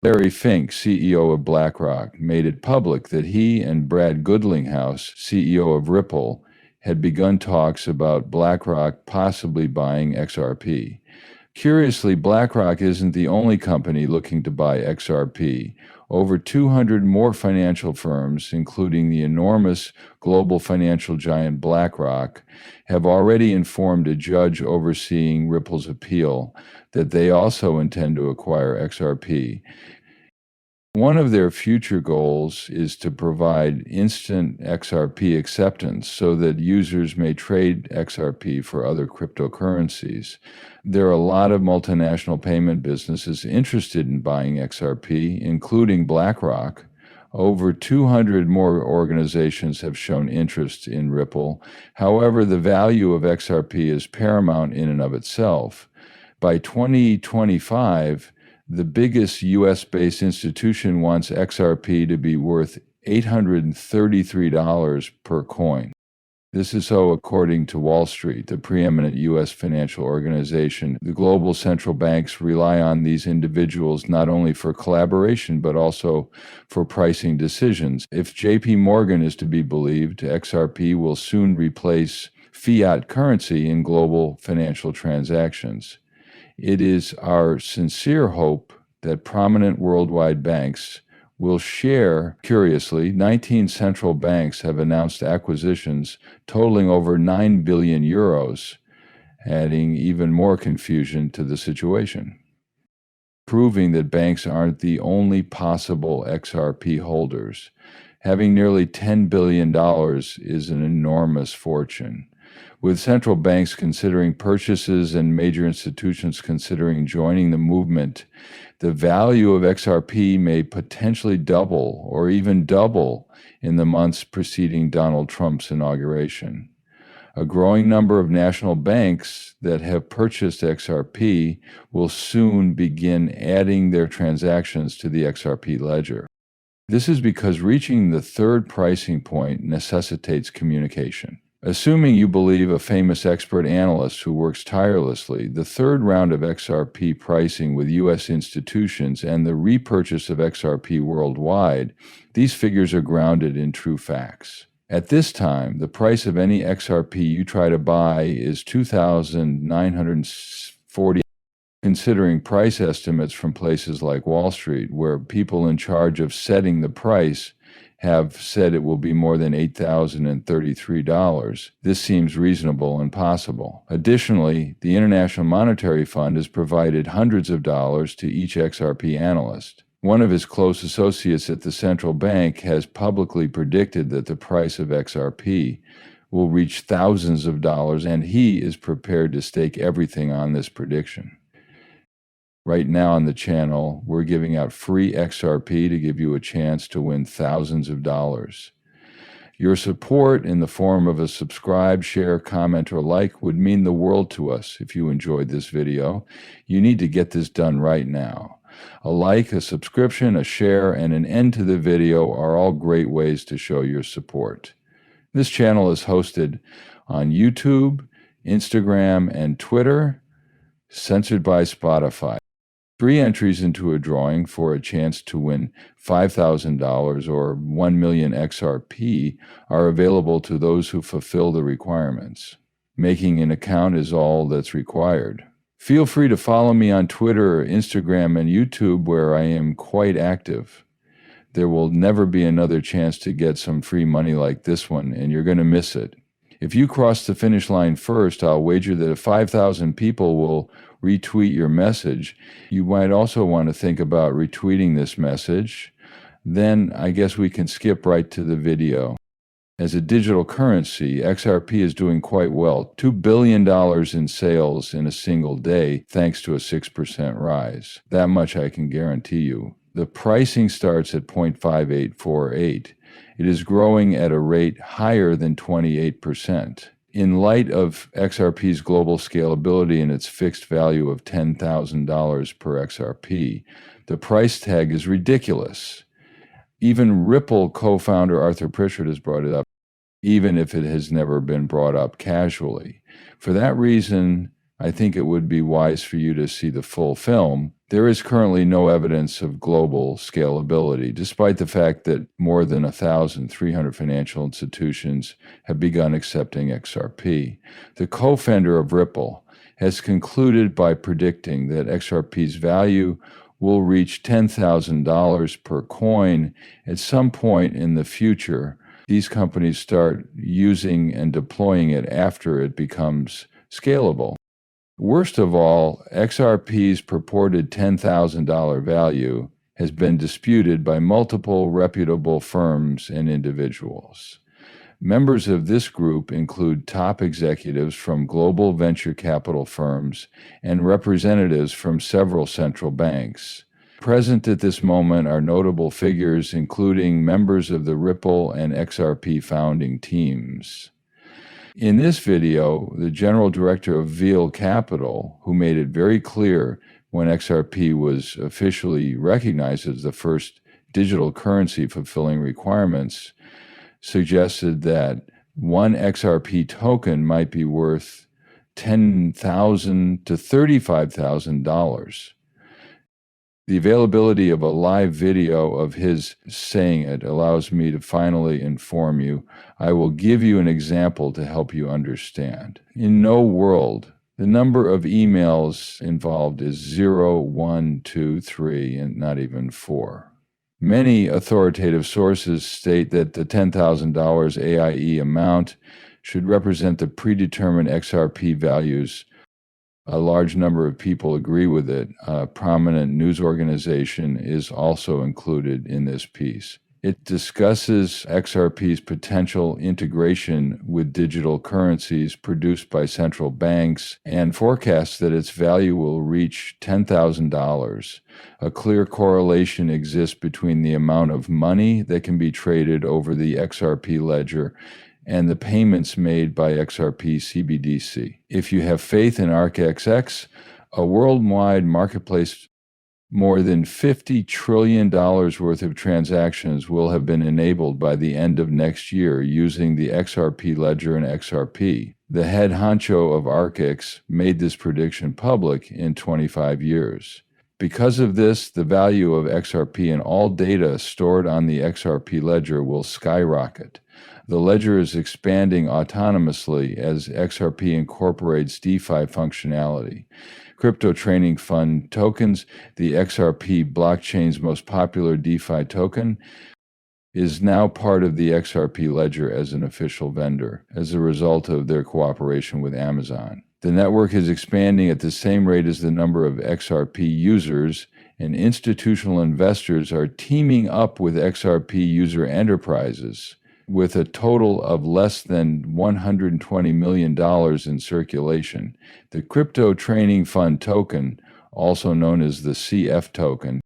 Larry Fink, CEO of BlackRock, made it public that he and Brad Goodlinghouse, CEO of Ripple, had begun talks about BlackRock possibly buying XRP. Curiously, BlackRock isn't the only company looking to buy XRP. Over 200 more financial firms, including the enormous global financial giant BlackRock, have already informed a judge overseeing Ripple's appeal that they also intend to acquire XRP. One of their future goals is to provide instant XRP acceptance so that users may trade XRP for other cryptocurrencies. There are a lot of multinational payment businesses interested in buying XRP, including BlackRock. Over 200 more organizations have shown interest in Ripple. However, the value of XRP is paramount in and of itself. By 2025, the biggest US-based institution wants XRP to be worth $833 per coin. This is so according to Wall Street, the preeminent US financial organization. The global central banks rely on these individuals not only for collaboration, but also for pricing decisions. If JP Morgan is to be believed, XRP will soon replace fiat currency in global financial transactions. It is our sincere hope that prominent worldwide banks will share. Curiously, 19 central banks have announced acquisitions totaling over 9 billion euros, adding even more confusion to the situation, proving that banks aren't the only possible XRP holders. Having nearly $10 billion is an enormous fortune. With central banks considering purchases and major institutions considering joining the movement, the value of XRP may potentially double or even double in the months preceding Donald Trump's inauguration. A growing number of national banks that have purchased XRP will soon begin adding their transactions to the XRP ledger. This is because reaching the third pricing point necessitates communication. Assuming you believe a famous expert analyst who works tirelessly, the third round of XRP pricing with U.S. institutions and the repurchase of XRP worldwide, these figures are grounded in true facts. At this time, the price of any XRP you try to buy is $2,940. Considering price estimates from places like Wall Street, where people in charge of setting the price have said it will be more than $8,033. This seems reasonable and possible. Additionally, the International Monetary Fund has provided hundreds of dollars to each XRP analyst. One of his close associates at the central bank has publicly predicted that the price of XRP will reach thousands of dollars, and he is prepared to stake everything on this prediction. Right now on the channel, we're giving out free XRP to give you a chance to win thousands of dollars. Your support in the form of a subscribe, share, comment, or like would mean the world to us if you enjoyed this video. You need to get this done right now. A like, a subscription, a share, and an end to the video are all great ways to show your support. This channel is hosted on YouTube, Instagram, and Twitter, censored by Spotify. 3 entries into a drawing for a chance to win $5,000 or 1 million XRP are available to those who fulfill the requirements. Making an account is all that's required. Feel free to follow me on Twitter, Instagram, and YouTube, where I am quite active. There will never be another chance to get some free money like this one, and you're going to miss it. If you cross the finish line first, I'll wager that if 5,000 people will retweet your message, you might also want to think about retweeting this message. Then I guess we can skip right to the video. As a digital currency, XRP is doing quite well. $2 billion in sales in a single day, thanks to a 6% rise. That much I can guarantee you. The pricing starts at 0.5848. It is growing at a rate higher than 28%. In light of XRP's global scalability and its fixed value of $10,000 per XRP, the price tag is ridiculous. Even Ripple co-founder Arthur Pritchard has brought it up, even if it has never been brought up casually. For that reason, I think it would be wise for you to see the full film. There is currently no evidence of global scalability, despite the fact that more than 1,300 financial institutions have begun accepting XRP. The co-founder of Ripple has concluded by predicting that XRP's value will reach $10,000 per coin at some point in the future. These companies start using and deploying it after it becomes scalable. Worst of all, XRP's purported $10,000 value has been disputed by multiple reputable firms and individuals. Members of this group include top executives from global venture capital firms and representatives from several central banks. Present at this moment are notable figures, including members of the Ripple and XRP founding teams. In this video, the general director of Veal Capital, who made it very clear when XRP was officially recognized as the first digital currency fulfilling requirements, suggested that one XRP token might be worth $10,000 to $35,000. The availability of a live video of his saying it allows me to finally inform you. I will give you an example to help you understand. In no world, the number of emails involved is 0, 1, 2, 3, and not even 4. Many authoritative sources state that the $10,000 AIE amount should represent the predetermined XRP values. A large number of people agree with it. A prominent news organization is also included in this piece. It discusses XRP's potential integration with digital currencies produced by central banks and forecasts that its value will reach $10,000. A clear correlation exists between the amount of money that can be traded over the XRP ledger and the payments made by XRP CBDC. If you have faith in ARKXX, a worldwide marketplace, more than $50 trillion worth of transactions will have been enabled by the end of next year using the XRP ledger and XRP. The head honcho of ARKX made this prediction public in 25 years. Because of this, the value of XRP and all data stored on the XRP ledger will skyrocket. The ledger is expanding autonomously as XRP incorporates DeFi functionality. Crypto trading fund tokens, the XRP blockchain's most popular DeFi token, is now part of the XRP ledger as an official vendor as a result of their cooperation with Amazon. The network is expanding at the same rate as the number of XRP users, and institutional investors are teaming up with XRP user enterprises, with a total of less than $120 million in circulation. The Crypto Trading Fund token, also known as the CF token,